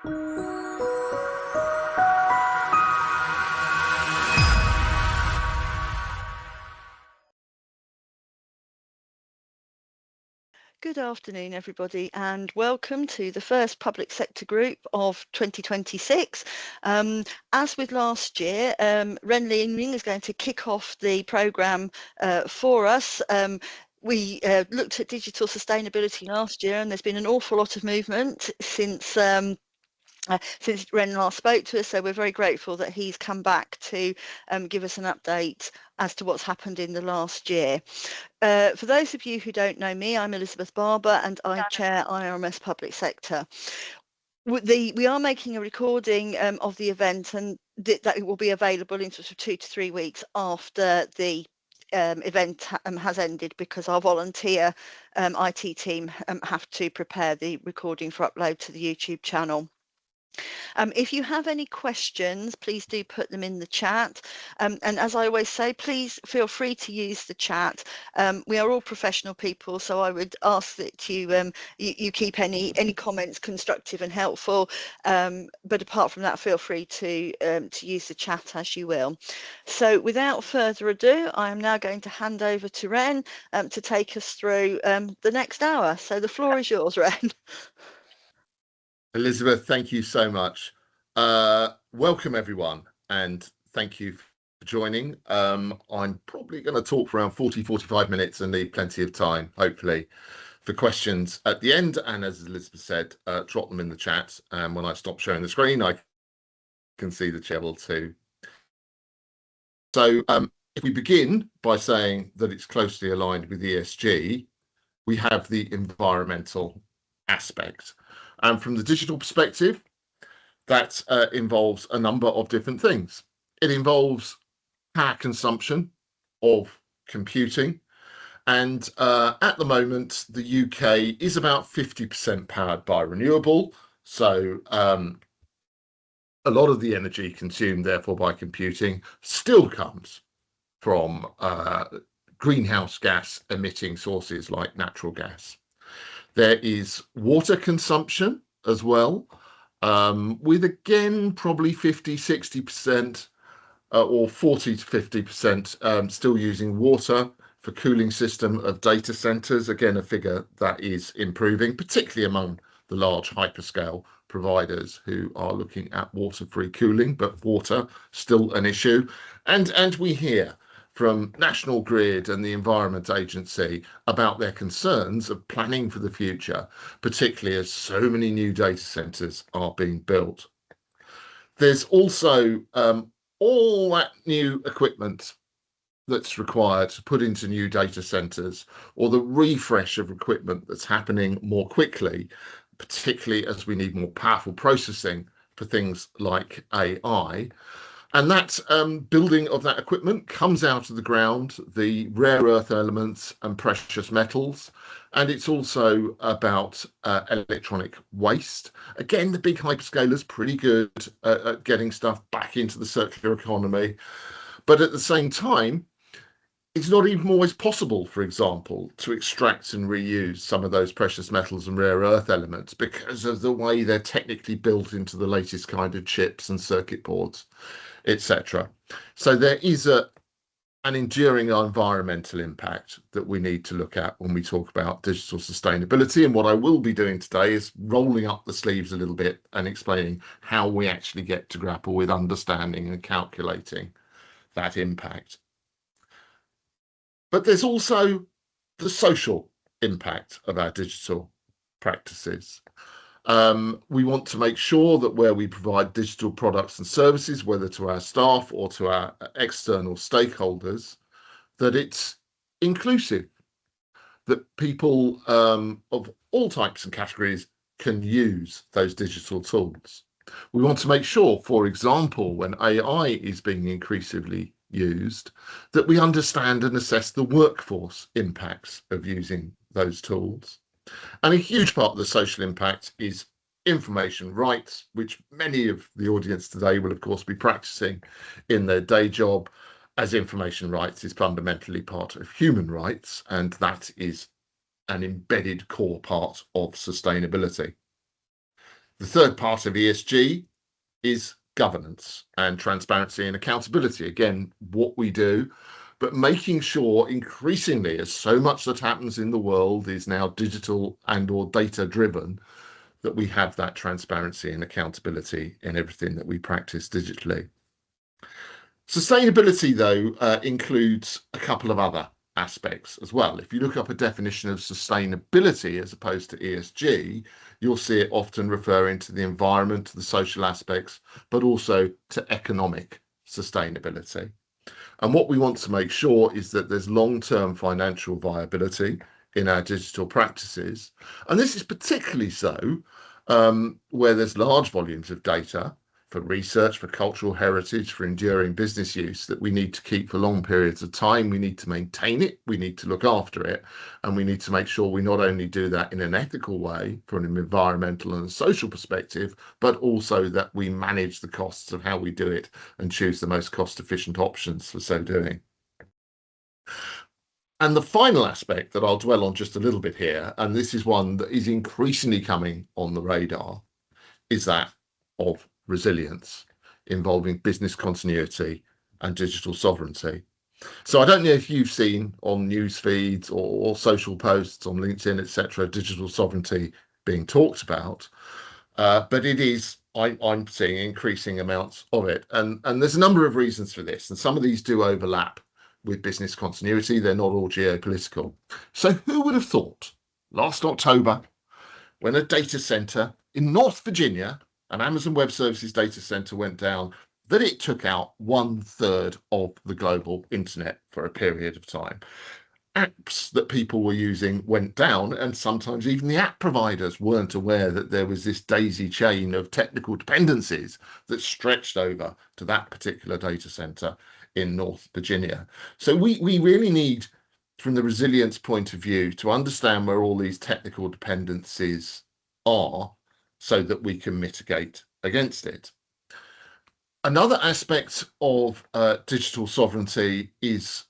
Good afternoon, everybody, and welcome to the first public sector group of 2026. As with last year, Reynold Leming is going to kick off the programme for us. We looked at digital sustainability last year, and there's been an awful lot of movement since Ren last spoke to us, so we're very grateful that he's come back to give us an update as to what's happened in the last year. For those of you who don't know me, I'm Elizabeth Barber and I chair IRMS Public Sector. We are making a recording of the event, and that it will be available in sort of 2 to 3 weeks after the event has ended, because our volunteer IT team have to prepare the recording for upload to the YouTube channel. If you have any questions, please do put them in the chat. And as I always say, please feel free to use the chat. We are all professional people, so I would ask that you keep any comments constructive and helpful. But apart from that, feel free to use the chat as you will. So without further ado, I am now going to hand over to Ren to take us through the next hour. So the floor is yours, Ren. Elizabeth, thank you so much. Welcome everyone, and thank you for joining. I'm probably going to talk for around 45 minutes and leave plenty of time, hopefully, for questions at the end. And as Elizabeth said, drop them in the chat. And when I stop sharing the screen, I can see the channel too. So if we begin by saying that it's closely aligned with ESG, we have the environmental aspect. And from the digital perspective, that involves a number of different things. It involves power consumption of computing. And at the moment, the UK is about 50% powered by renewable. So a lot of the energy consumed, therefore, by computing still comes from greenhouse gas emitting sources like natural gas. There is water consumption as well, with again probably 50-60% or 40 to 50% still using water for cooling system of data centers. Again, a figure that is improving, particularly among the large hyperscale providers who are looking at water-free cooling, but water still an issue. And we hear from National Grid and the Environment Agency about their concerns of planning for the future, particularly as so many new data centers are being built. There's also all that new equipment that's required to put into new data centers, or the refresh of equipment that's happening more quickly, particularly as we need more powerful processing for things like AI. And that building of that equipment comes out of the ground, the rare earth elements and precious metals. And it's also about electronic waste. Again, the big hyperscalers pretty good at getting stuff back into the circular economy. But at the same time, it's not even always possible, for example, to extract and reuse some of those precious metals and rare earth elements because of the way they're technically built into the latest kind of chips and circuit boards, etc. So there is an enduring environmental impact that we need to look at when we talk about digital sustainability. And what I will be doing today is rolling up the sleeves a little bit and explaining how we actually get to grapple with understanding and calculating that impact. But there's also the social impact of our digital practices. We want to make sure that where we provide digital products and services, whether to our staff or to our external stakeholders, that it's inclusive, that people of all types and categories can use those digital tools. We want to make sure, for example, when AI is being increasingly used, that we understand and assess the workforce impacts of using those tools. And a huge part of the social impact is information rights, which many of the audience today will, of course, be practicing in their day job, as information rights is fundamentally part of human rights, and that is an embedded core part of sustainability. The third part of ESG is governance and transparency and accountability. Again, what we do, but making sure increasingly, as so much that happens in the world is now digital and or data driven, that we have that transparency and accountability in everything that we practice digitally. Sustainability, though, includes a couple of other aspects as well. If you look up a definition of sustainability as opposed to ESG, you'll see it often referring to the environment, to the social aspects, but also to economic sustainability. And what we want to make sure is that there's long-term financial viability in our digital practices. And this is particularly so where there's large volumes of data for research, for cultural heritage, for enduring business use that we need to keep for long periods of time. We need to maintain it, we need to look after it, and we need to make sure we not only do that in an ethical way from an environmental and social perspective, but also that we manage the costs of how we do it and choose the most cost-efficient options for so doing. And the final aspect that I'll dwell on just a little bit here, and this is one that is increasingly coming on the radar, is that of resilience involving business continuity and digital sovereignty. So I don't know if you've seen on news feeds or social posts on LinkedIn, etc., digital sovereignty being talked about, but it is, I'm seeing increasing amounts of it. And there's a number of reasons for this, and some of these do overlap with business continuity. They're not all geopolitical. So who would have thought last October, when a data center in North Virginia, an Amazon Web Services data center, went down, that it took out 1/3 of the global internet for a period of time. Apps that people were using went down, and sometimes even the app providers weren't aware that there was this daisy chain of technical dependencies that stretched over to that particular data center in North Virginia. So we really need, from the resilience point of view, to understand where all these technical dependencies are so that we can mitigate against it. Another aspect of digital sovereignty is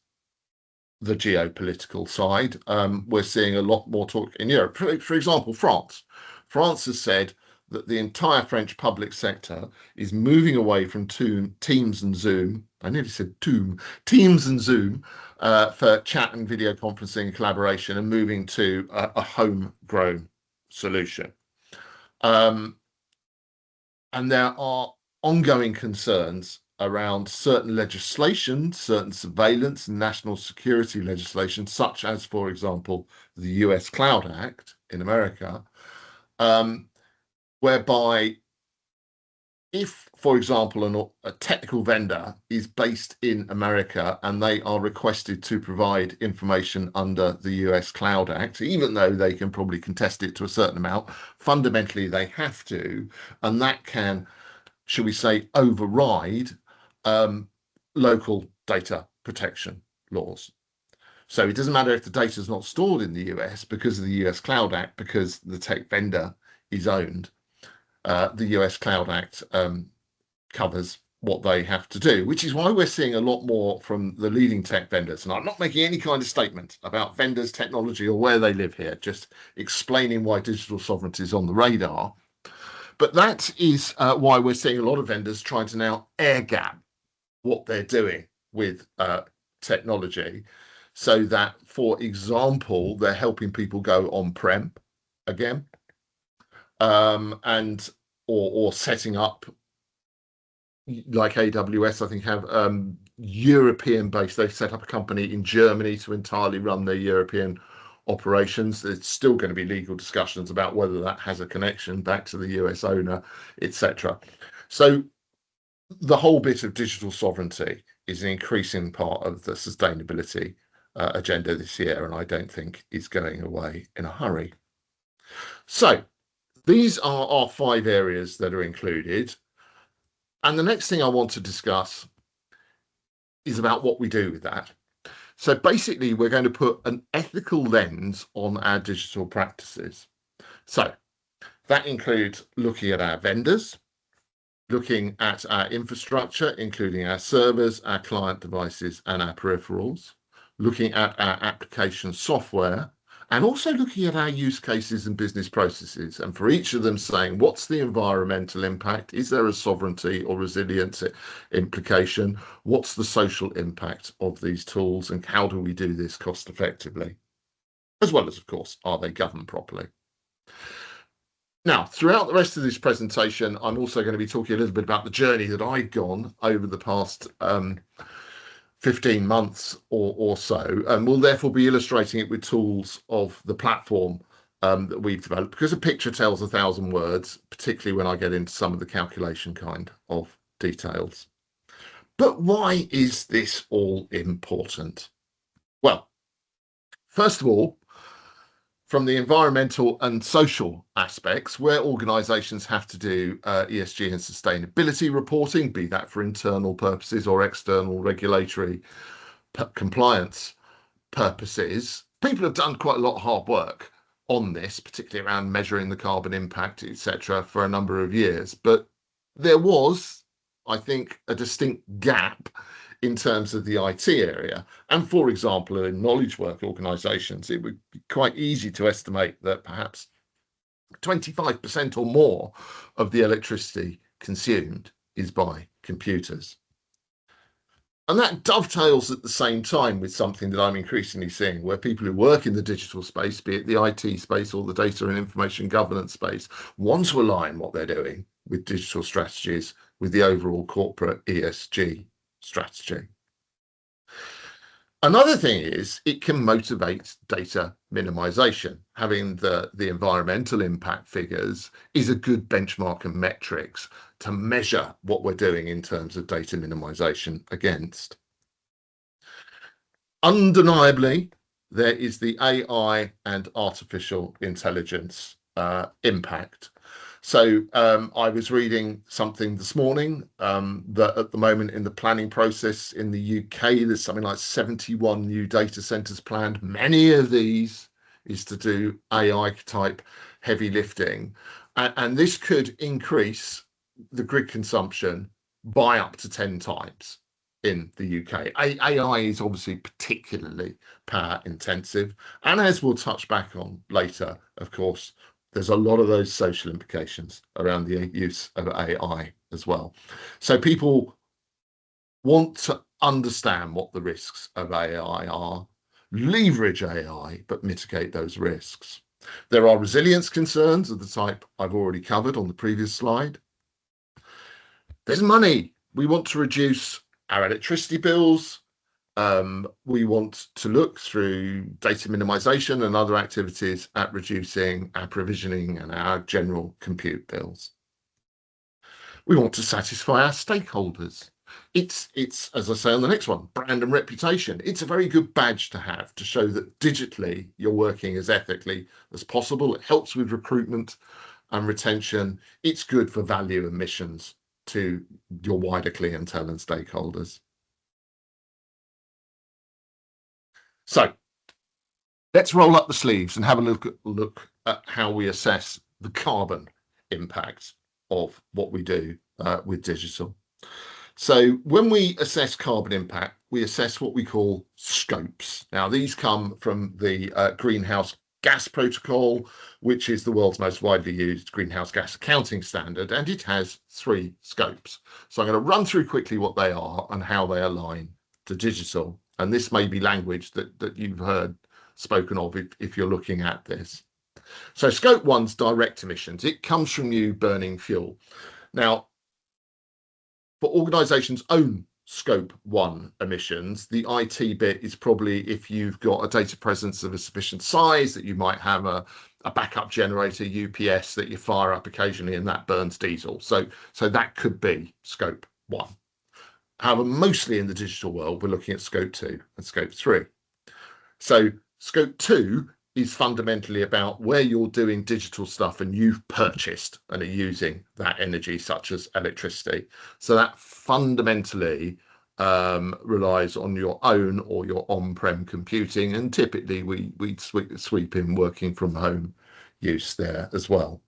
the geopolitical side. We're seeing a lot more talk in Europe. For example, France. France has said that the entire French public sector is moving away from Teams and Zoom. I nearly said Teams and Zoom for chat and video conferencing collaboration, and moving to a homegrown solution. And there are ongoing concerns around certain legislation, certain surveillance and national security legislation, such as, for example, the US Cloud Act in America, whereby if, for example, a technical vendor is based in America and they are requested to provide information under the US Cloud Act, even though they can probably contest it to a certain amount, fundamentally they have to, and that can, should we say, override local data protection laws. So it doesn't matter if the data is not stored in the US because of the US Cloud Act, because the tech vendor is owned. The US Cloud Act covers what they have to do, which is why we're seeing a lot more from the leading tech vendors. And I'm not making any kind of statement about vendors' technology or where they live here, just explaining why digital sovereignty is on the radar. But that is why we're seeing a lot of vendors trying to now air gap what they're doing with technology, so that, for example, they're helping people go on-prem again, and or setting up, like AWS, I think, have European-based. They've set up a company in Germany to entirely run their European operations. There's still going to be legal discussions about whether that has a connection back to the US owner, etc. So the whole bit of digital sovereignty is an increasing part of the sustainability agenda this year, and I don't think is going away in a hurry. So these are our 5 areas that are included. And the next thing I want to discuss is about what we do with that. So basically, we're going to put an ethical lens on our digital practices. So that includes looking at our vendors, looking at our infrastructure, including our servers, our client devices, and our peripherals, looking at our application software, and also looking at our use cases and business processes, and for each of them saying, what's the environmental impact? Is there a sovereignty or resilience implication? What's the social impact of these tools, and how do we do this cost effectively? As well as, of course, are they governed properly? Now, throughout the rest of this presentation, I'm also going to be talking a little bit about the journey that I've gone over the past 15 months or so, and we'll therefore be illustrating it with tools of the platform that we've developed, because a picture tells 1,000 words, particularly when I get into some of the calculation kind of details. But why is this all important? Well, first of all, from the environmental and social aspects, where organisations have to do ESG and sustainability reporting, be that for internal purposes or external regulatory compliance purposes, people have done quite a lot of hard work on this, particularly around measuring the carbon impact, etc., for a number of years. But there was, I think, a distinct gap in terms of the IT area. And for example, in knowledge work organisations, it would be quite easy to estimate that perhaps 25% or more of the electricity consumed is by computers. And that dovetails at the same time with something that I'm increasingly seeing, where people who work in the digital space, be it the IT space or the data and information governance space, want to align what they're doing with digital strategies with the overall corporate ESG strategy. Another thing is it can motivate data minimization. Having the environmental impact figures is a good benchmark and metrics to measure what we're doing in terms of data minimization against. Undeniably, there is the AI and artificial intelligence impact. So I was reading something this morning that at the moment in the planning process in the UK, there's something like 71 new data centres planned. Many of these is to do AI type heavy lifting. And this could increase the grid consumption by up to 10 times in the UK. AI is obviously particularly power intensive. And as we'll touch back on later, of course, there's a lot of those social implications around the use of AI as well. So people want to understand what the risks of AI are, leverage AI, but mitigate those risks. There are resilience concerns of the type I've already covered on the previous slide. There's money. We want to reduce our electricity bills. We want to look through data minimization and other activities at reducing our provisioning and our general compute bills. We want to satisfy our stakeholders. It's, as I say on the next one, brand and reputation. It's a very good badge to have to show that digitally you're working as ethically as possible. It helps with recruitment and retention. It's good for value and missions to your wider clientele and stakeholders. So let's roll up the sleeves and have a look at how we assess the carbon impact of what we do with digital. So when we assess carbon impact, we assess what we call scopes. Now, these come from the Greenhouse Gas Protocol, which is the world's most widely used greenhouse gas accounting standard, and it has 3 scopes. So I'm going to run through quickly what they are and how they align to digital. And this may be language that you've heard spoken of if you're looking at this. So scope 1's direct emissions. It comes from you burning fuel. Now, for organisations' own scope 1 emissions, the IT bit is probably if you've got a data presence of a sufficient size that you might have a backup generator, UPS, that you fire up occasionally and that burns diesel. So that could be scope 1. However, mostly in the digital world, we're looking at scope 2 and scope 3. So scope 2 is fundamentally about where you're doing digital stuff and you've purchased and are using that energy, such as electricity. So that fundamentally relies on your own or your on-prem computing, and typically we'd sweep in working from home use there as well.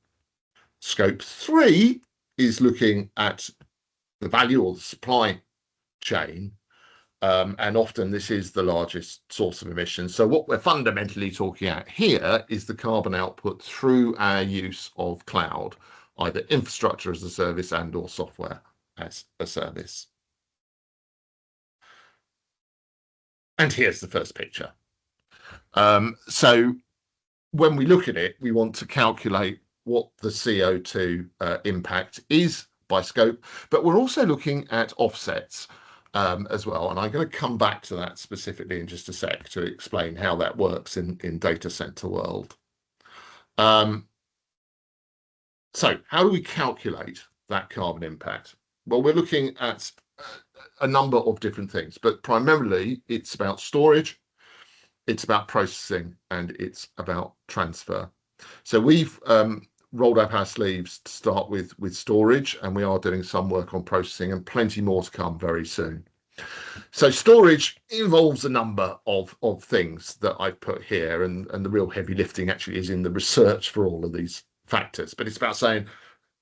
Scope 3 is looking at the value or the supply chain And often this is the largest source of emissions. So what we're fundamentally talking about here is the carbon output through our use of cloud, either infrastructure as a service and or software as a service. And here's the first picture. So when we look at it, we want to calculate what the CO2 impact is by scope, but we're also looking at offsets as well. And I'm going to come back to that specifically in just a sec to explain how that works in data center world. So how do we calculate that carbon impact? Well, we're looking at a number of different things, but primarily it's about storage, it's about processing, and it's about transfer. So we've rolled up our sleeves to start with storage, and we are doing some work on processing and plenty more to come very soon. So storage involves a number of things that I've put here, and the real heavy lifting actually is in the research for all of these factors. But it's about saying,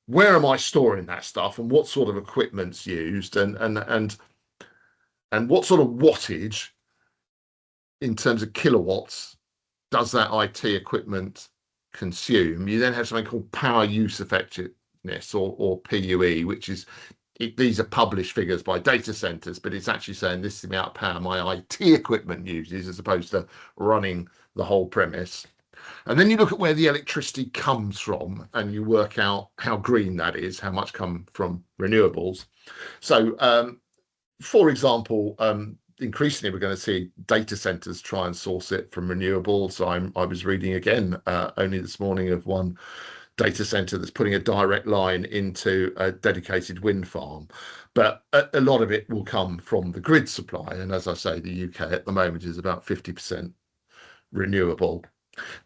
where am I storing that stuff, and what sort of equipment's used, and what sort of wattage in terms of kilowatts does that IT equipment consume? You then have something called power use effectiveness, or PUE, which is these are published figures by data centers, but it's actually saying this is the amount of power my IT equipment uses as opposed to running the whole premise. And then you look at where the electricity comes from and you work out how green that is, how much come from renewables. So, for example, increasingly we're going to see data centers try and source it from renewables. I was reading again only this morning of one data center that's putting a direct line into a dedicated wind farm, but a lot of it will come from the grid supply. And as I say, the UK at the moment is about 50% renewable.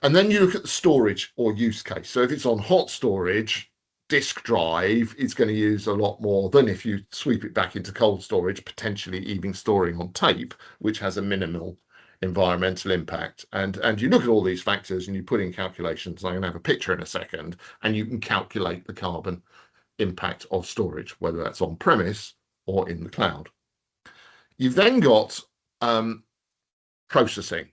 And then you look at the storage or use case. So if it's on hot storage, disk drive, it's going to use a lot more than if you sweep it back into cold storage, potentially even storing on tape, which has a minimal environmental impact. And you look at all these factors and you put in calculations. I'm going to have a picture in a second, and you can calculate the carbon impact of storage, whether that's on premise or in the cloud. You've then got processing.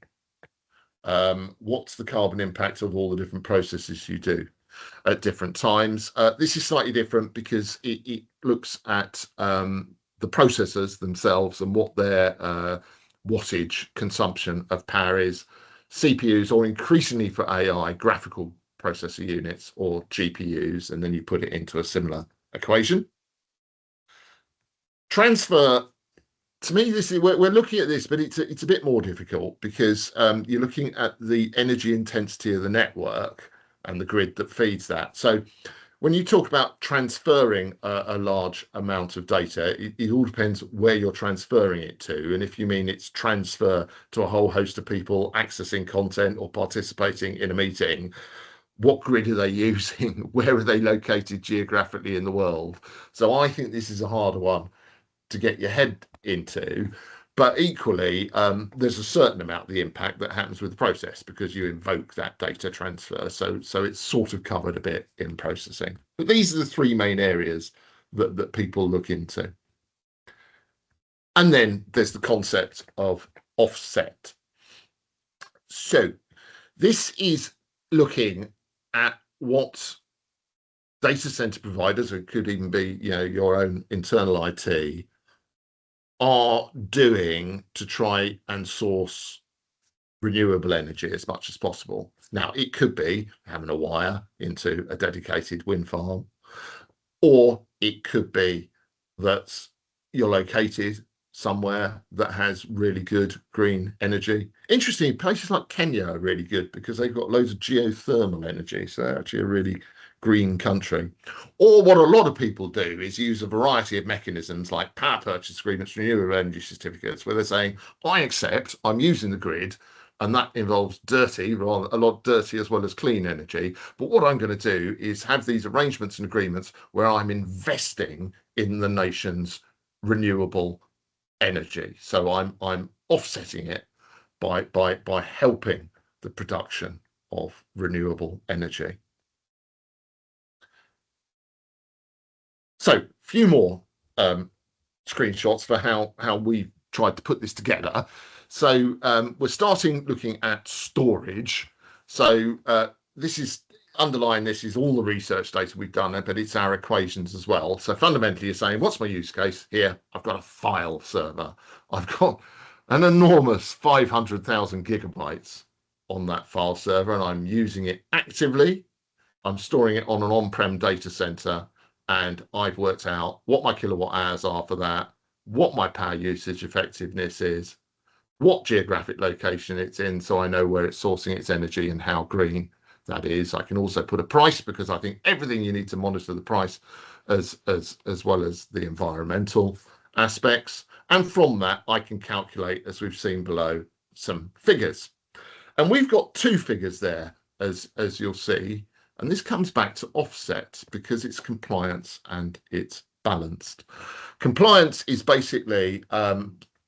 What's the carbon impact of all the different processes you do at different times? This is slightly different because it looks at the processors themselves and what their wattage consumption of power is. CPUs, or increasingly for AI, graphical processor units, or GPUs, and then you put it into a similar equation. Transfer, to me, this is we're looking at this, but it's a bit more difficult because you're looking at the energy intensity of the network and the grid that feeds that. So when you talk about transferring a large amount of data, it all depends where you're transferring it to. And if you mean it's transfer to a whole host of people accessing content or participating in a meeting, what grid are they using? Where are they located geographically in the world? So I think this is a harder one to get your head into. But equally, there's a certain amount of the impact that happens with the process because you invoke that data transfer. So it's sort of covered a bit in processing. But these are the three main areas that people look into. And then there's the concept of offset. So this is looking at what data center providers, or it could even be, your own internal IT, are doing to try and source renewable energy as much as possible. Now, it could be having a wire into a dedicated wind farm, or it could be that you're located somewhere that has really good green energy. Interestingly, places like Kenya are really good because they've got loads of geothermal energy. So they're actually a really green country. Or what a lot of people do is use a variety of mechanisms like power purchase agreements, renewable energy certificates, where they're saying, I accept, I'm using the grid, and that involves a lot dirty as well as clean energy. But what I'm going to do is have these arrangements and agreements where I'm investing in the nation's renewable energy. So I'm offsetting it by helping the production of renewable energy. So a few more screenshots for how we tried to put this together. So we're starting looking at storage. So this is underlying this is all the research data we've done, but it's our equations as well. So fundamentally, you're saying, what's my use case? Here, I've got a file server. I've got an enormous 500,000 gigabytes on that file server, and I'm using it actively. I'm storing it on an on-prem data center, and I've worked out what my kilowatt hours are for that, what my power usage effectiveness is, what geographic location it's in, so I know where it's sourcing its energy and how green that is. I can also put a price, because I think everything you need to monitor the price as well as the environmental aspects. And from that, I can calculate, as we've seen below, some figures. And we've got two figures there, as you'll see. And this comes back to offset, because it's compliance and it's balanced. Compliance is basically,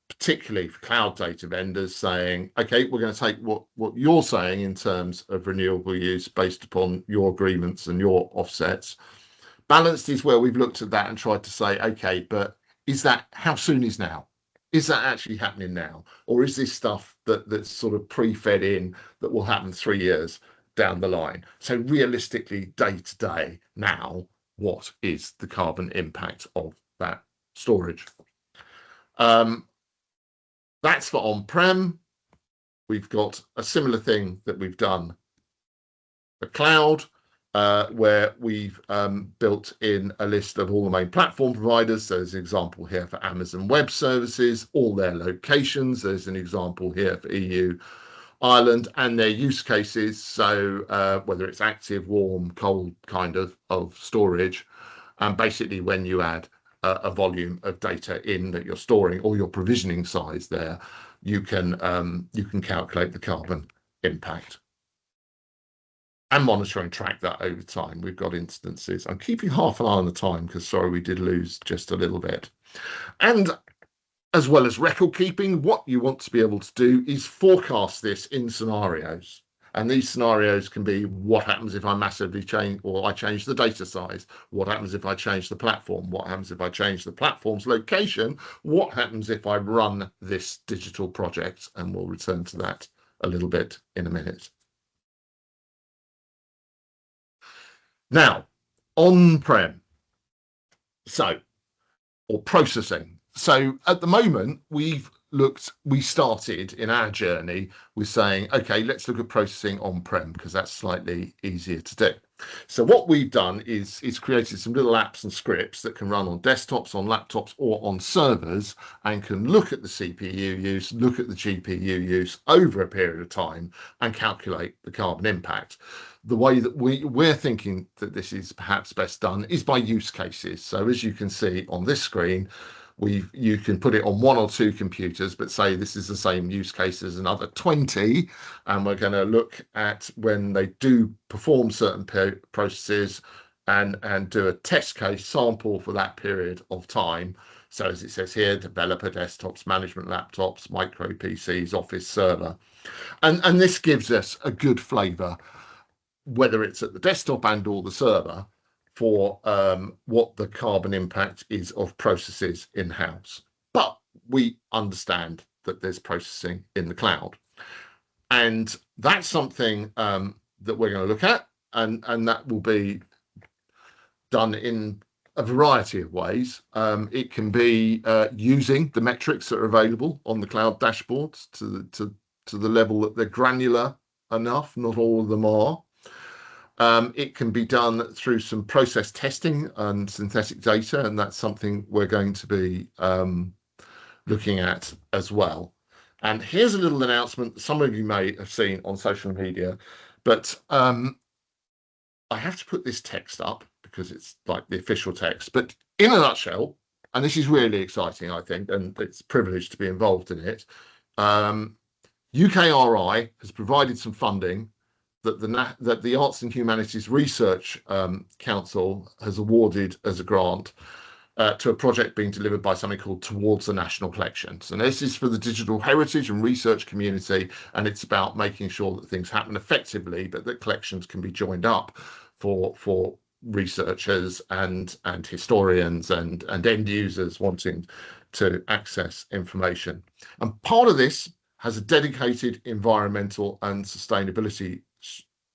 particularly for cloud data vendors, saying, okay, we're going to take what you're saying in terms of renewable use based upon your agreements and your offsets. Balanced is where we've looked at that and tried to say, okay, but is that, how soon is now? Is that actually happening now? Or is this stuff that's sort of pre-fed in that will happen 3 years down the line? So realistically, day to day now, what is the carbon impact of that storage? That's for on-prem. We've got a similar thing that we've done for cloud, where we've built in a list of all the main platform providers. So there's an example here for Amazon Web Services, all their locations. There's an example here for EU, Ireland, and their use cases. So whether it's active, warm, cold kind of storage, and basically when you add a volume of data in that you're storing, or your provisioning size there, you can calculate the carbon impact and monitor and track that over time. We've got instances. I'm keeping half an eye on the time, because sorry, we did lose just a little bit. And as well as record keeping, what you want to be able to do is forecast this in scenarios. And these scenarios can be, what happens if I massively change, or I change the data size? What happens if I change the platform? What happens if I change the platform's location? What happens if I run this digital project? And we'll return to that a little bit in a minute. Now, on-prem, or processing. So at the moment, we started in our journey with saying, okay, let's look at processing on-prem, because that's slightly easier to do. So what we've done is created some little apps and scripts that can run on desktops, on laptops, or on servers, and can look at the CPU use, look at the GPU use over a period of time, and calculate the carbon impact. The way that we're thinking that this is perhaps best done is by use cases. So as you can see on this screen, you can put it on 1 or 2 computers, but say this is the same use case as another 20, and we're going to look at when they do perform certain processes and do a test case sample for that period of time. So as it says here, developer desktops, management laptops, micro PCs, office server. And this gives us a good flavor, whether it's at the desktop and or the server, for what the carbon impact is of processes in-house. But we understand that there's processing in the cloud. And that's something that we're going to look at, and that will be done in a variety of ways. It can be using the metrics that are available on the cloud dashboards to the level that they're granular enough. Not all of them are. It can be done through some process testing and synthetic data, and that's something we're going to be looking at as well. And here's a little announcement that some of you may have seen on social media, but I have to put this text up because it's like the official text. But in a nutshell, and this is really exciting, I think, and it's a privilege to be involved in it, UKRI has provided some funding that the Arts and Humanities Research Council has awarded as a grant to a project being delivered by something called Towards the National Collections. And this is for the digital heritage and research community, and it's about making sure that things happen effectively, but that collections can be joined up for researchers and historians and end users wanting to access information. And part of this has a dedicated environmental and sustainability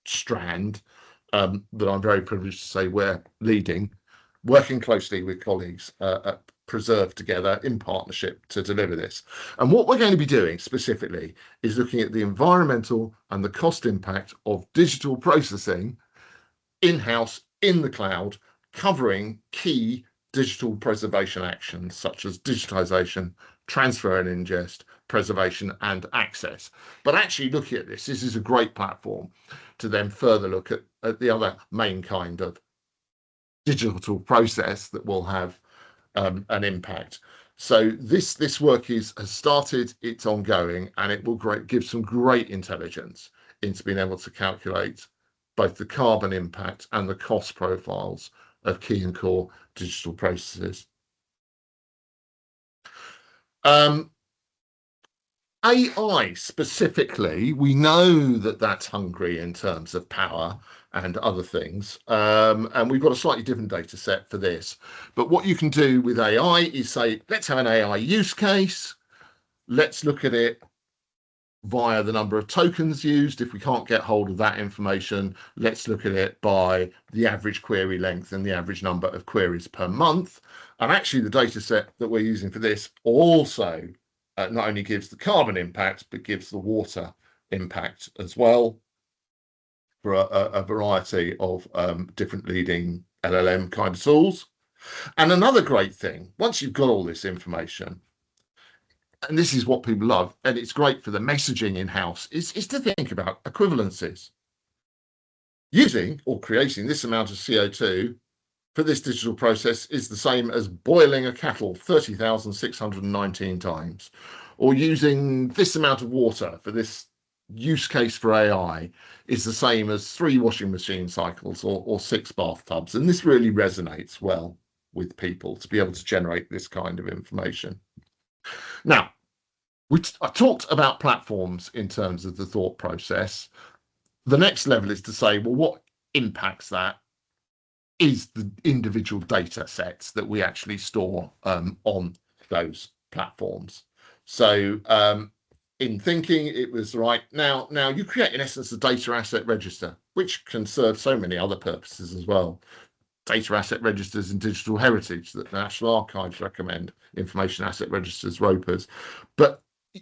strand that I'm very privileged to say we're leading, working closely with colleagues at Preserve together in partnership to deliver this. And what we're going to be doing specifically is looking at the environmental and the cost impact of digital processing in-house in the cloud, covering key digital preservation actions such as digitization, transfer and ingest, preservation and access. But actually looking at this is a great platform to then further look at the other main kind of digital process that will have an impact. So this work has started, it's ongoing, and it will give some great intelligence into being able to calculate both the carbon impact and the cost profiles of key and core digital processes. AI specifically, we know that that's hungry in terms of power and other things, and we've got a slightly different data set for this. But what you can do with AI is say, let's have an AI use case, let's look at it via the number of tokens used. If we can't get hold of that information, let's look at it by the average query length and the average number of queries per month. And actually the data set that we're using for this also not only gives the carbon impact, but gives the water impact as well for a variety of different leading LLM kind of tools. And another great thing, once you've got all this information, and this is what people love, and it's great for the messaging in-house, is to think about equivalencies. Using or creating this amount of CO2 for this digital process is the same as boiling a kettle 30,619 times, or using this amount of water for this use case for AI is the same as 3 washing machine cycles or 6 bathtubs. And this really resonates well with people to be able to generate this kind of information. Now, I talked about platforms in terms of the thought process. The next level is to say, well, what impacts that is the individual data sets that we actually store on those platforms. So in thinking, it was right now you create in essence a data asset register, which can serve so many other purposes as well. Data asset registers in digital heritage that the National Archives recommend, information asset registers, ROPers. But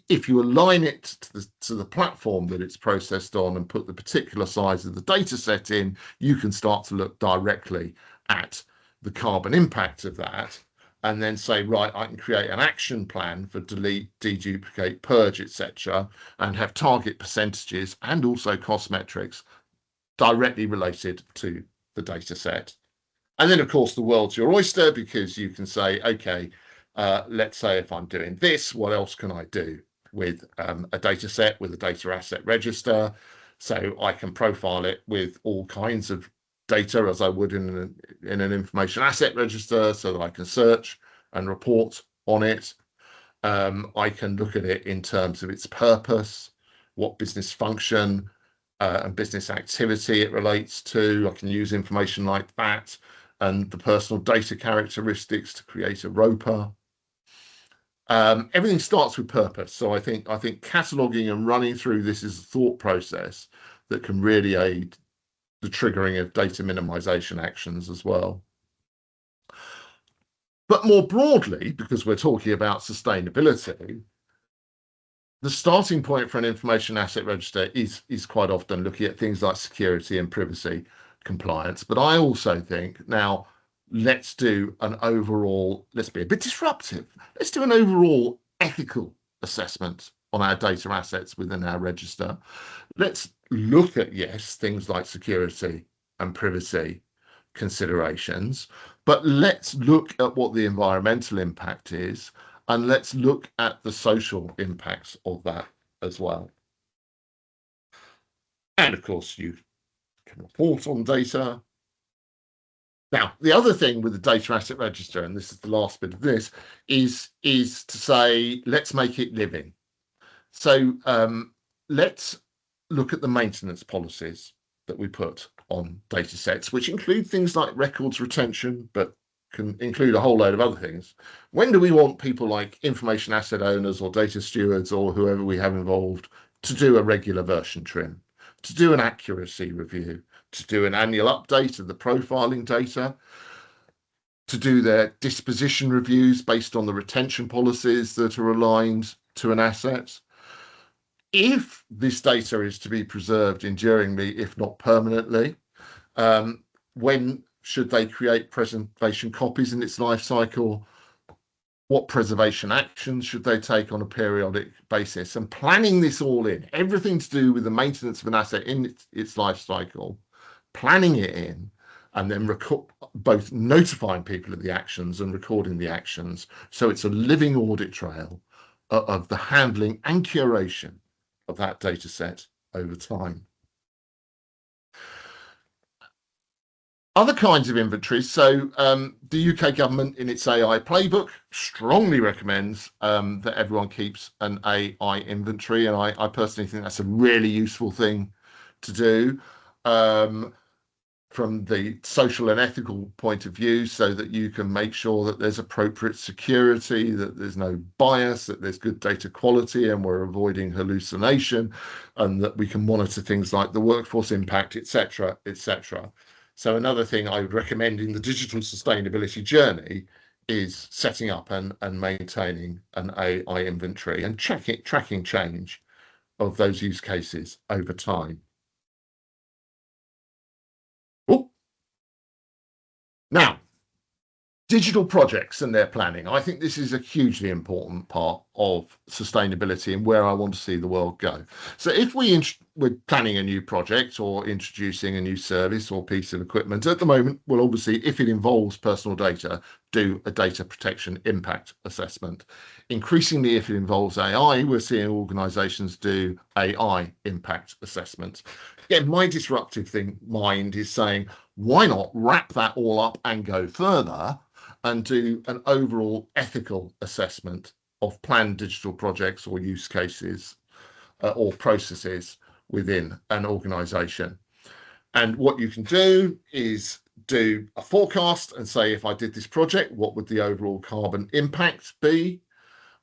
if you align it to the platform that it's processed on and put the particular size of the data set in, you can start to look directly at the carbon impact of that and then say, right, I can create an action plan for delete, deduplicate, purge, etc., and have target percentages and also cost metrics directly related to the data set. And then, of course, the world's your oyster, because you can say, okay, let's say if I'm doing this, what else can I do with a data set, with a data asset register? So I can profile it with all kinds of data as I would in an information asset register, so that I can search and report on it. I can look at it in terms of its purpose, what business function and business activity it relates to. I can use information like that and the personal data characteristics to create a ROPA. Everything starts with purpose. So I think cataloging and running through this is a thought process that can really aid the triggering of data minimization actions as well. But more broadly, because we're talking about sustainability, the starting point for an information asset register is quite often looking at things like security and privacy compliance. But I also think now let's do an overall, let's be a bit disruptive. Let's do an overall ethical assessment on our data assets within our register. Let's look at, yes, things like security and privacy considerations, but let's look at what the environmental impact is, and let's look at the social impacts of that as well. And of course, you can report on data. Now, the other thing with the data asset register, and this is the last bit of this, is to say, let's make it living. So let's look at the maintenance policies that we put on data sets, which include things like records retention, but can include a whole load of other things. When do we want people like information asset owners or data stewards or whoever we have involved to do a regular version trim, to do an accuracy review, to do an annual update of the profiling data, to do their disposition reviews based on the retention policies that are aligned to an asset? If this data is to be preserved enduringly, if not permanently, when should they create preservation copies in its life cycle? What preservation actions should they take on a periodic basis? And planning this all in, everything to do with the maintenance of an asset in its life cycle, planning it in, and then both notifying people of the actions and recording the actions. So it's a living audit trail of the handling and curation of that data set over time. Other kinds of inventories. So the UK government in its AI playbook strongly recommends that everyone keeps an AI inventory. And I personally think that's a really useful thing to do from the social and ethical point of view, so that you can make sure that there's appropriate security, that there's no bias, that there's good data quality and we're avoiding hallucination, and that we can monitor things like the workforce impact, etc., etc. So another thing I would recommend in the digital sustainability journey is setting up and maintaining an AI inventory and tracking change of those use cases over time. Oh, now, digital projects and their planning. I think this is a hugely important part of sustainability and where I want to see the world go. So if we're planning a new project or introducing a new service or piece of equipment, at the moment, we'll obviously, if it involves personal data, do a data protection impact assessment. Increasingly, if it involves AI, we're seeing organizations do AI impact assessments. Again, my disruptive mind is saying, why not wrap that all up and go further and do an overall ethical assessment of planned digital projects or use cases or processes within an organization? And what you can do is do a forecast and say, if I did this project, what would the overall carbon impact be?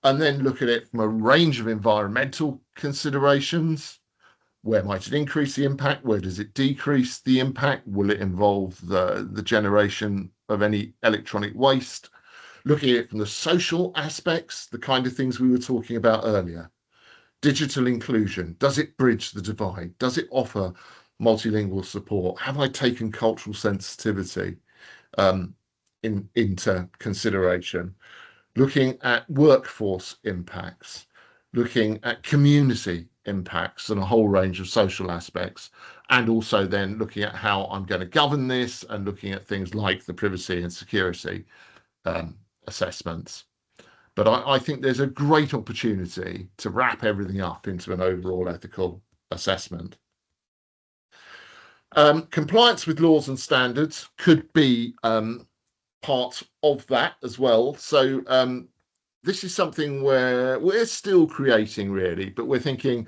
And then look at it from a range of environmental considerations. Where might it increase the impact? Where does it decrease the impact? Will it involve the generation of any electronic waste? Looking at it from the social aspects, the kind of things we were talking about earlier. Digital inclusion, does it bridge the divide? Does it offer multilingual support? Have I taken cultural sensitivity into consideration? Looking at workforce impacts, looking at community impacts and a whole range of social aspects, and also then looking at how I'm going to govern this and looking at things like the privacy and security assessments. But I think there's a great opportunity to wrap everything up into an overall ethical assessment. Compliance with laws and standards could be part of that as well. So this is something where we're still creating, really, but we're thinking,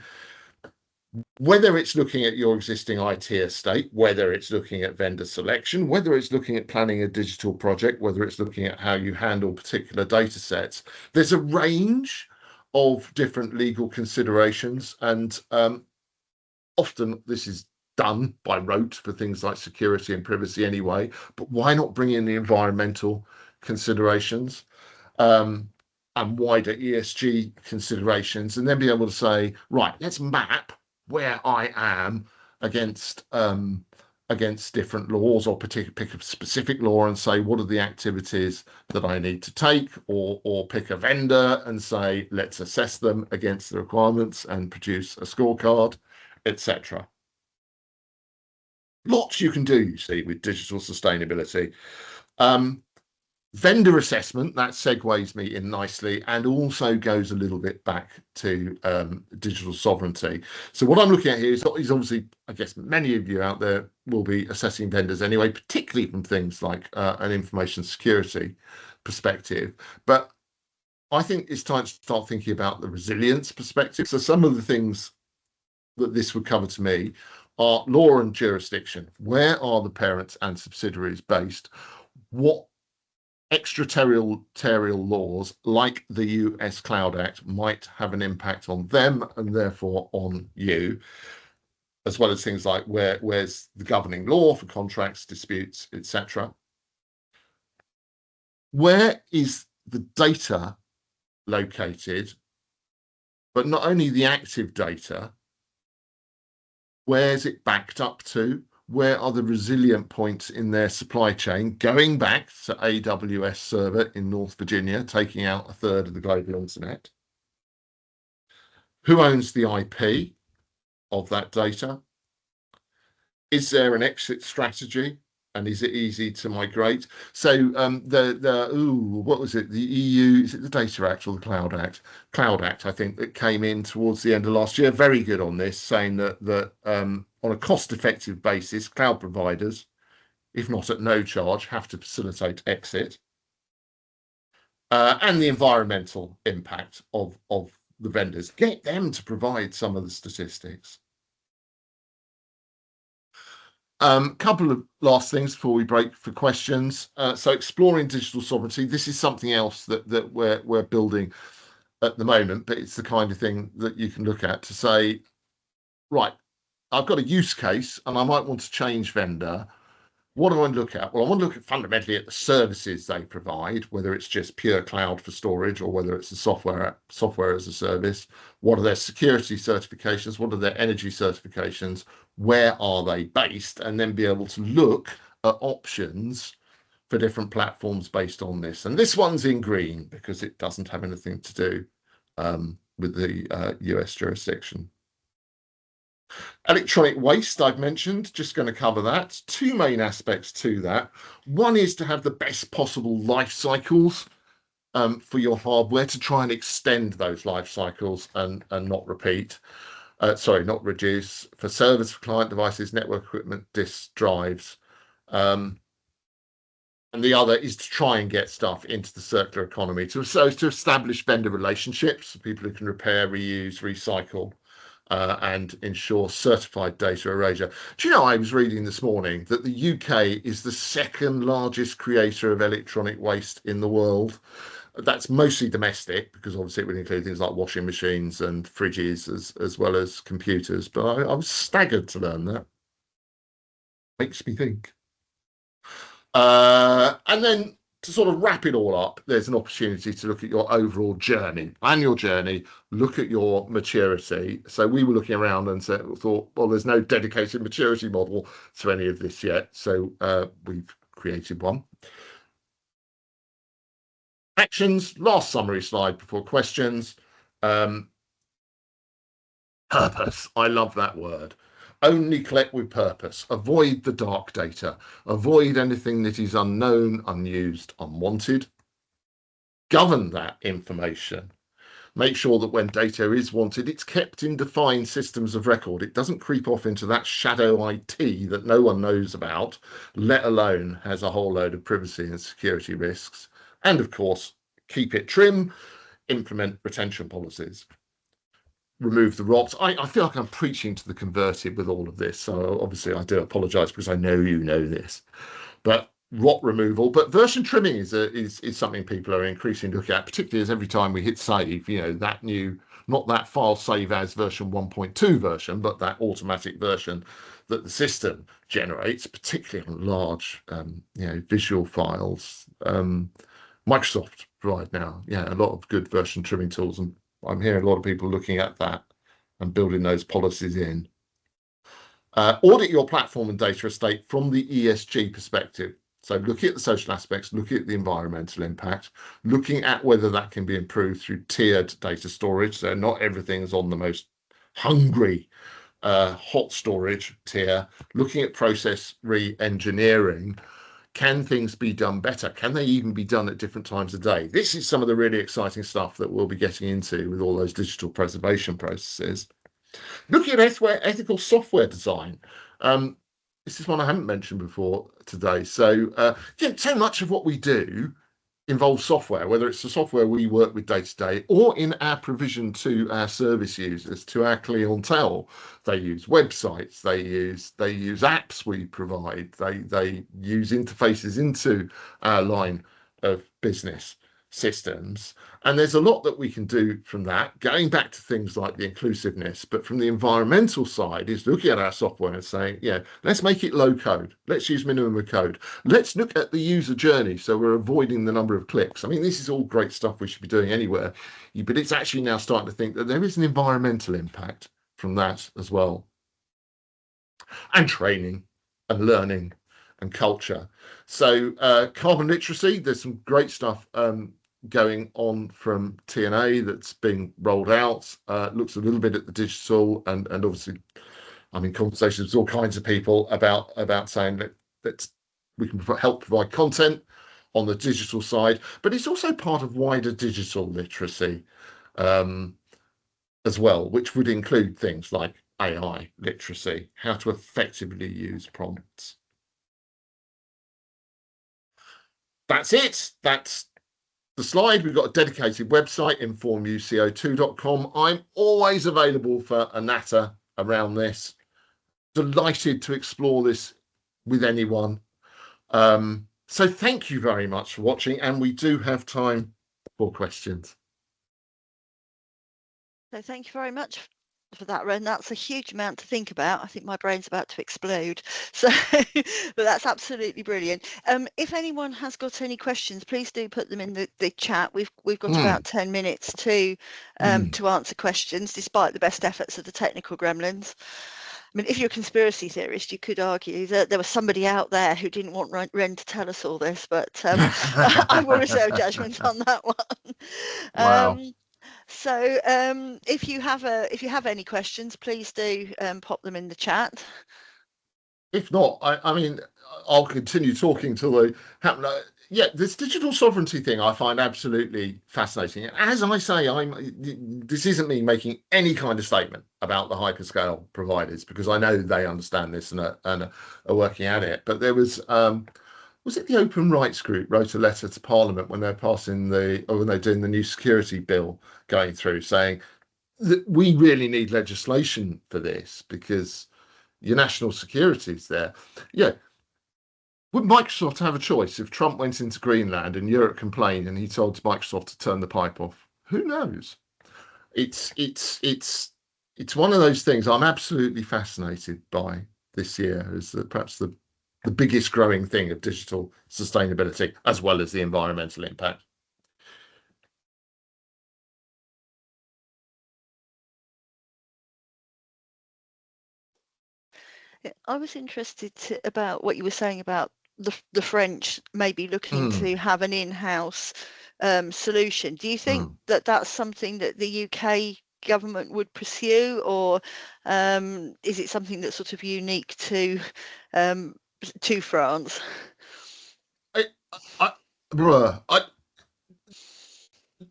whether it's looking at your existing IT estate, whether it's looking at vendor selection, whether it's looking at planning a digital project, whether it's looking at how you handle particular data sets, there's a range of different legal considerations. And often this is done by rote for things like security and privacy anyway, but why not bring in the environmental considerations and wider ESG considerations, and then be able to say, right, let's map where I am against different laws, or pick a specific law and say, what are the activities that I need to take, or pick a vendor and say, let's assess them against the requirements and produce a scorecard, etc. Lots you can do, you see, with digital sustainability. Vendor assessment, that segues me in nicely and also goes a little bit back to digital sovereignty. So what I'm looking at here is obviously, I guess many of you out there will be assessing vendors anyway, particularly from things like an information security perspective. But I think it's time to start thinking about the resilience perspective. So some of the things that this would cover to me are law and jurisdiction. Where are the parents and subsidiaries based? What extraterritorial laws like the US Cloud Act might have an impact on them and therefore on you, as well as things like where's the governing law for contracts, disputes, etc. Where is the data located, but not only the active data, where's it backed up to? Where are the resilient points in their supply chain, going back to AWS server in North Virginia, taking out a third of the global internet? Who owns the IP of that data? Is there an exit strategy? And is it easy to migrate? So what was it? The EU, is it the Data Act or the Cloud Act? Cloud Act, I think, that came in towards the end of last year. Very good on this, saying that on a cost-effective basis, cloud providers, if not at no charge, have to facilitate exit. And the environmental impact of the vendors. Get them to provide some of the statistics. Couple of last things before we break for questions. So exploring digital sovereignty, this is something else that we're building at the moment, but it's the kind of thing that you can look at to say, right, I've got a use case and I might want to change vendor. What do I want to look at? Well, I want to look at fundamentally at the services they provide, whether it's just pure cloud for storage or whether it's a software as a service. What are their security certifications? What are their energy certifications? Where are they based? And then be able to look at options for different platforms based on this. And this one's in green because it doesn't have anything to do with the US jurisdiction. Electronic waste, I've mentioned, just going to cover that. Two main aspects to that. One is to have the best possible life cycles for your hardware, to try and extend those life cycles and not not reduce. For servers, for client devices, network equipment, disk drives. And the other is to try and get stuff into the circular economy, to establish vendor relationships, people who can repair, reuse, recycle, and ensure certified data erasure. Do you know, I was reading this morning that the UK is the second largest creator of electronic waste in the world. That's mostly domestic, because obviously it would include things like washing machines and fridges as well as computers. But I was staggered to learn that. Makes me think. And then to sort of wrap it all up, there's an opportunity to look at your overall journey, look at your maturity. So we were looking around and thought, well, there's no dedicated maturity model to any of this yet. So we've created one. Actions, last summary slide before questions. Purpose, I love that word. Only collect with purpose. Avoid the dark data. Avoid anything that is unknown, unused, unwanted. Govern that information. Make sure that when data is wanted, it's kept in defined systems of record. It doesn't creep off into that shadow IT that no one knows about, let alone has a whole load of privacy and security risks. And of course, keep it trim, implement retention policies. Remove the rot. I feel like I'm preaching to the converted with all of this, so obviously I do apologise because I know you know this. But rot removal, but version trimming is something people are increasingly looking at, particularly as every time we hit save, you know, that new, not that file save as version 1.2 version, but that automatic version that the system generates, particularly on large, visual files. Microsoft provide now, a lot of good version trimming tools, and I'm hearing a lot of people looking at that and building those policies in. Audit your platform and data estate from the ESG perspective. So looking at the social aspects, looking at the environmental impact, looking at whether that can be improved through tiered data storage. So not everything's on the most hungry hot storage tier. Looking at process re-engineering. Can things be done better? Can they even be done at different times of day? This is some of the really exciting stuff that we'll be getting into with all those digital preservation processes. Looking at ethical software design. This is one I haven't mentioned before today. So, so much of what we do involves software, whether it's the software we work with day to day or in our provision to our service users, to our clientele. They use websites, they use apps we provide, they use interfaces into our line of business systems. And there's a lot that we can do from that, going back to things like the inclusiveness. But from the environmental side is looking at our software and saying, yeah, let's make it low code. Let's use minimum of code. Let's look at the user journey so we're avoiding the number of clicks. I mean, this is all great stuff we should be doing anywhere, but it's actually now starting to think that there is an environmental impact from that as well. And training and learning and culture. So carbon literacy, there's some great stuff going on from TNA that's being rolled out. Looks a little bit at the digital and obviously I'm in conversations with all kinds of people about saying that we can help provide content on the digital side, but it's also part of wider digital literacy as well, which would include things like AI literacy, how to effectively use prompts. That's it. That's the slide. We've got a dedicated website, informuco2.com. I'm always available for a natter around this. Delighted to explore this with anyone. So thank you very much for watching, and we do have time for questions. So thank you very much for that, Ren. That's a huge amount to think about. I think my brain's about to explode. So, but that's absolutely brilliant. If anyone has got any questions, please do put them in the chat. We've got about 10 minutes to answer questions, despite the best efforts of the technical gremlins. I mean, if you're a conspiracy theorist, you could argue that there was somebody out there who didn't want Ren to tell us all this, but I will reserve judgment on that one. Wow. So if you have any questions, please do pop them in the chat. If not, I mean, I'll continue talking till they happen. Yeah, this digital sovereignty thing I find absolutely fascinating. As I say, this isn't me making any kind of statement about the hyperscale providers because I know they understand this and are working at it. But there was it the Open Rights Group wrote a letter to Parliament when they're passing when they're doing the new security bill going through, saying that we really need legislation for this because your national security is there. Yeah. Would Microsoft have a choice if Trump went into Greenland and Europe complained and he told Microsoft to turn the pipe off? Who knows? It's one of those things I'm absolutely fascinated by this year as perhaps the biggest growing thing of digital sustainability as well as the environmental impact. I was interested about what you were saying about the French maybe looking to have an in-house solution. Do you think that that's something that the UK government would pursue, or is it something that's sort of unique to France?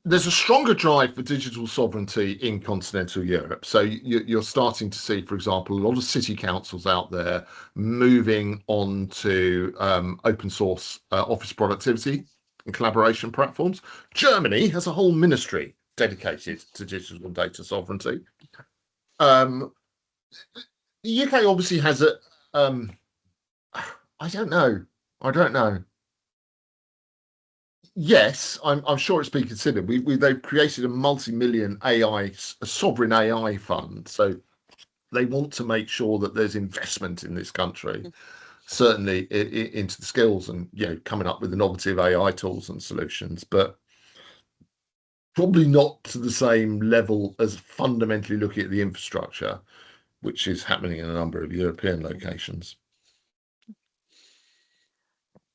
There's a stronger drive for digital sovereignty in continental Europe. So you're starting to see, for example, a lot of city councils out there moving on to open source office productivity and collaboration platforms. Germany has a whole ministry dedicated to digital and data sovereignty. The UK obviously has I don't know. Yes, I'm sure it's been considered. They've created a multi-million a sovereign AI fund. So they want to make sure that there's investment in this country, certainly into the skills and coming up with innovative AI tools and solutions, but probably not to the same level as fundamentally looking at the infrastructure, which is happening in a number of European locations.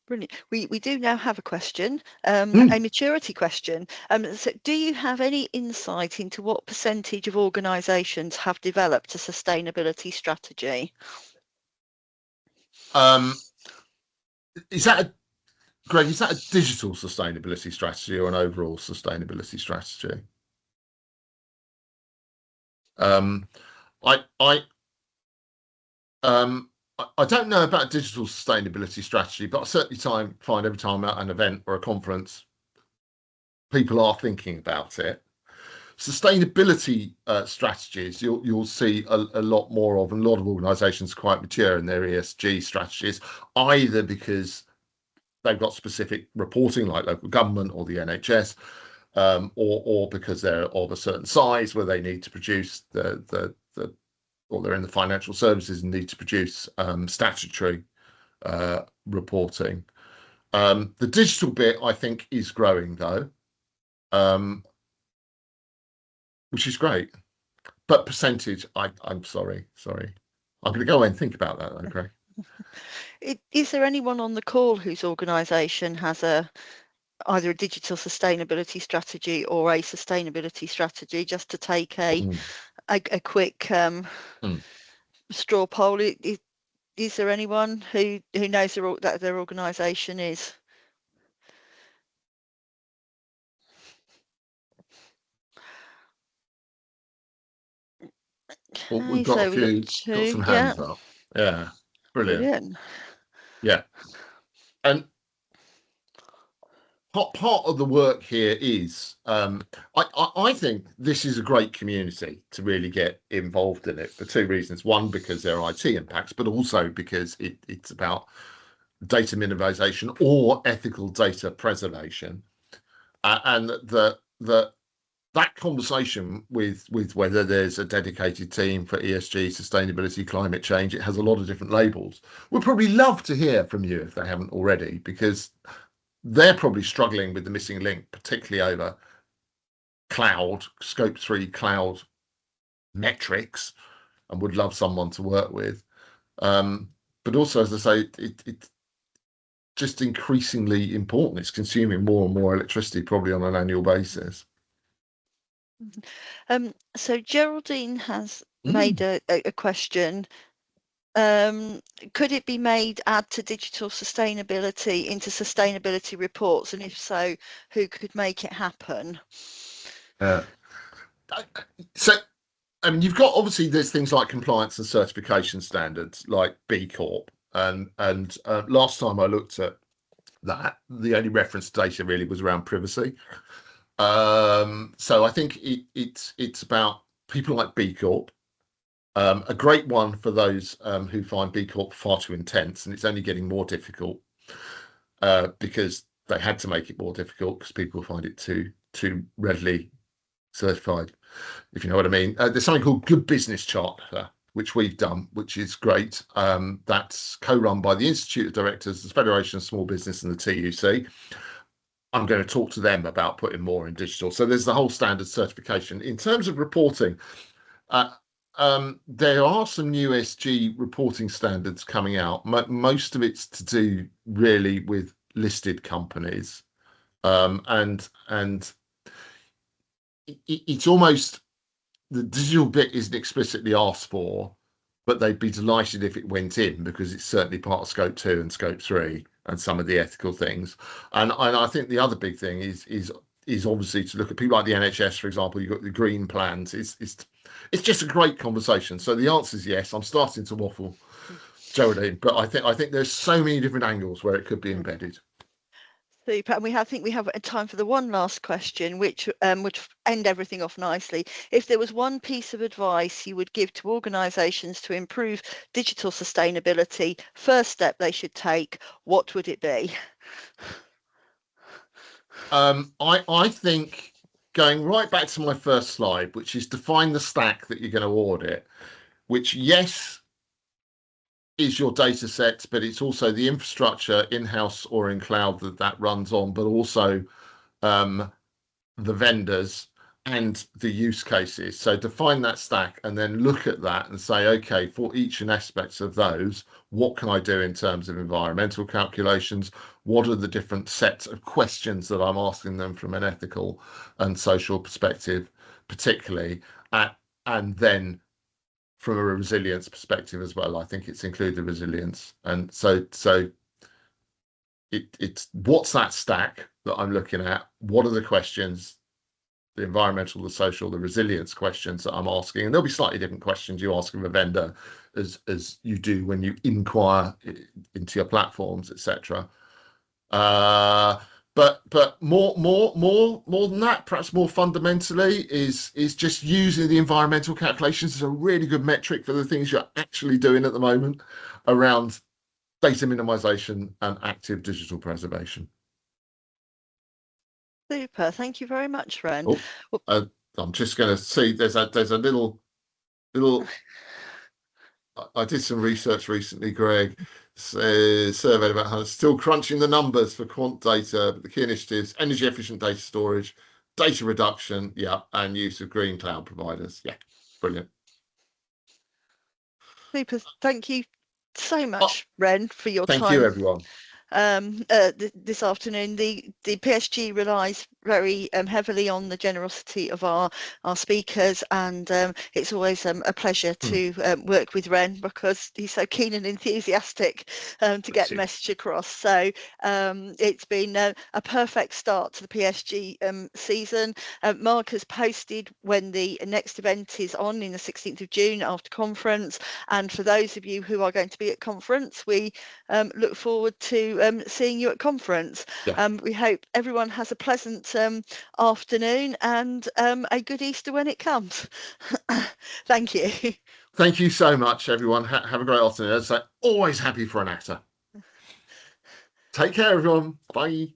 Brilliant. We do now have a question, a maturity question. So do you have any insight into what percentage of organisations have developed a sustainability strategy? Greg, is that a digital sustainability strategy or an overall sustainability strategy? I don't know about digital sustainability strategy, but I certainly find every time I'm at an event or a conference, people are thinking about it. Sustainability strategies, you'll see a lot more of, and a lot of organisations quite mature in their ESG strategies, either because they've got specific reporting like local government or the NHS, or because they're of a certain size where they need to produce or they're in the financial services and need to produce statutory reporting. The digital bit, I think, is growing though, which is great. But percentage, I'm sorry. I'm going to go away and think about that, okay? Is there anyone on the call whose organisation has either a digital sustainability strategy or a sustainability strategy? Just to take a quick straw poll, is there anyone who knows that their organisation is? Well, we've Okay, got so we got some hands up. Yeah, brilliant. Yeah, and part of the work here is I think this is a great community to really get involved in it for two reasons. One, because there are IT impacts, but also because it's about data minimization or ethical data preservation, and that conversation with whether there's a dedicated team for ESG, sustainability, climate change, it has a lot of different labels. We'd probably love to hear from you if they haven't already, because they're probably struggling with the missing link, particularly over cloud, scope 3 cloud metrics, and would love someone to work with. But also, as I say, it's just increasingly important. It's consuming more and more electricity, probably on an annual basis. So Geraldine has made a question. Could it be made add to digital sustainability into sustainability reports, and if so, who could make it happen? So I mean, you've got, obviously there's things like compliance and certification standards like B Corp, and last time I looked at that, the only reference data really was around privacy. So I think it's about people like B Corp. A great one for those who find B Corp far too intense, and it's only getting more difficult because they had to make it more difficult because people find it too readily certified, if you know what I mean. There's something called Good Business Charter, which we've done, which is great. That's co-run by the Institute of Directors, the Federation of Small Business, and the TUC. I'm going to talk to them about putting more in digital. So there's the whole standard certification. In terms of reporting, there are some new ESG reporting standards coming out. Most of it's to do really with listed companies, and it's almost, the digital bit isn't explicitly asked for, but they'd be delighted if it went in because it's certainly part of scope 2 and scope 3 and some of the ethical things. And I think the other big thing is obviously to look at people like the NHS, for example. You've got the green plans. It's just a great conversation. So the answer is yes. I'm starting to waffle, Geraldine, but I think there's so many different angles where it could be embedded. Super. And I think we have time for the one last question, which would end everything off nicely. If there was one piece of advice you would give to organisations to improve digital sustainability, first step they should take, what would it be? I think going right back to my first slide, which is define the stack that you're going to audit, which, yes, is your data sets, but it's also the infrastructure in-house or in cloud that runs on, but also the vendors and the use cases. So define that stack and then look at that and say, okay, for each and aspects of those, what can I do in terms of environmental calculations? What are the different sets of questions that I'm asking them from an ethical and social perspective, particularly, and then from a resilience perspective as well. I think it's include the resilience. And so it's what's that stack that I'm looking at? What are the questions, the environmental, the social, the resilience questions that I'm asking? And there'll be slightly different questions you ask of a vendor as you do when you inquire into your platforms, etc. But more than that, perhaps more fundamentally, is just using the environmental calculations as a really good metric for the things you're actually doing at the moment around data minimization and active digital preservation. Super. Thank you very much, Ren. Oh, I'm just going to see. There's a little. I did some research recently, Greg. Surveyed about how still crunching the numbers for quant data, but the key initiatives: energy efficient data storage, data reduction, yeah, and use of green cloud providers. Yeah, brilliant. Super. Thank you so much, Ren, for your Thank time you, everyone. this afternoon. The PSG relies very heavily on the generosity of our speakers, and it's always a pleasure to work with Ren because he's so keen and enthusiastic to get the message across. So it's been a perfect start to the PSG season. Mark has posted when the next event is on in the 16th of June after conference, and for those of you who are going to be at conference, we look forward to seeing you at conference. Yeah. We hope everyone has a pleasant afternoon and a good Easter when it comes. Thank you. Thank you so much, everyone. Have a great afternoon. As I say, always happy for an actor. Take care, everyone. Bye.